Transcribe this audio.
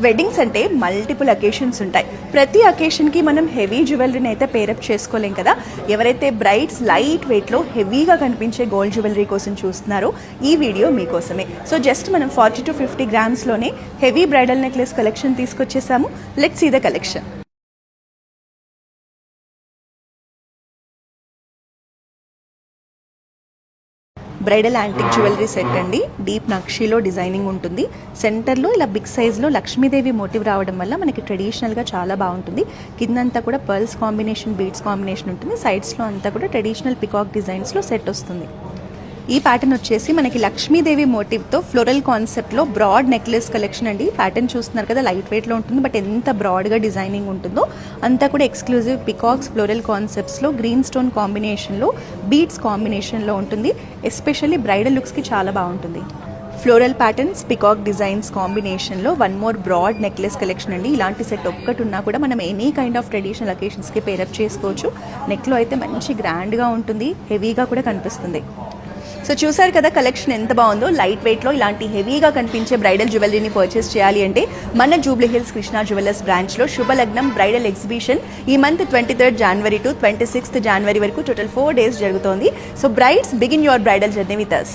Weddings అంటే multiple occasions ఉంటాయి. ప్రతి అకేషన్కి మనం హెవీ జ్యువెలరీని అయితే పేరప్ చేసుకోలేం కదా. ఎవరైతే బ్రైడ్స్ లైట్ వెయిట్లో హెవీగా కనిపించే గోల్డ్ జ్యువెలరీ కోసం చూస్తున్నారో ఈ వీడియో మీకోసమే. సో జస్ట్ మనం 40 to 50 గ్రామ్స్లోనే హెవీ బ్రైడల్ నెక్లెస్ కలెక్షన్ తీసుకొచ్చేసాము. Let's see the collection. Bridal antique jewellery set అండి. డీప్ నక్షీలో డిజైనింగ్ ఉంటుంది. సెంటర్లో ఇలా బిగ్ సైజ్లో లక్ష్మీదేవి మోటివ్ రావడం వల్ల మనకి ట్రెడిషనల్గా చాలా బాగుంటుంది. కిందంతా కూడా పర్ల్స్ కాంబినేషన్, బీడ్స్ కాంబినేషన్ ఉంటుంది. సైడ్స్లో అంతా కూడా ట్రెడిషనల్ పికాక్ డిజైన్స్లో సెట్ వస్తుంది. ఈ ప్యాటర్న్ వచ్చేసి మనకి లక్ష్మీదేవి మోటివ్తో ఫ్లోరల్ కాన్సెప్ట్లో బ్రాడ్ నెక్లెస్ కలెక్షన్ అండి. ప్యాటర్న్ చూస్తున్నారు కదా, లైట్ వెయిట్లో ఉంటుంది, బట్ ఎంత బ్రాడ్గా డిజైనింగ్ ఉంటుందో అంతా కూడా ఎక్స్క్లూజివ్ పికాక్స్ ఫ్లోరల్ కాన్సెప్ట్స్లో గ్రీన్ స్టోన్ కాంబినేషన్లో బీడ్స్ కాంబినేషన్లో ఉంటుంది. ఎస్పెషల్లీ బ్రైడల్ లుక్స్కి చాలా బాగుంటుంది. ఫ్లోరల్ ప్యాటర్న్స్, పికాక్ డిజైన్స్ కాంబినేషన్లో one more broad necklace collection అండి. ఇలాంటి సెట్ ఒక్కటి ఉన్నా కూడా మనం ఎనీ కైండ్ ఆఫ్ ట్రెడిషనల్ అకేషన్స్కి పేరప్ చేసుకోవచ్చు. నెక్లో అయితే మంచి గ్రాండ్గా ఉంటుంది, హెవీగా కూడా కనిపిస్తుంది. సో చూసారు కదా కలెక్షన్ ఎంత బాగుందో. లైట్ వెయిట్లో ఇలాంటి హెవీగా కనిపించే బ్రైడల్ జ్యువెలరీని పర్చేస్ చేయాలి అంటే మన జూబ్లీ హిల్స్ కృష్ణా జ్యువెలర్స్ బ్రాంచ్లో శుభలగ్నం బ్రైడల్ ఎగ్జిబిషన్ ఈ month 23rd January to 26th January వరకు టోటల్ 4 days జరుగుతోంది. So brides begin your bridal journey with us.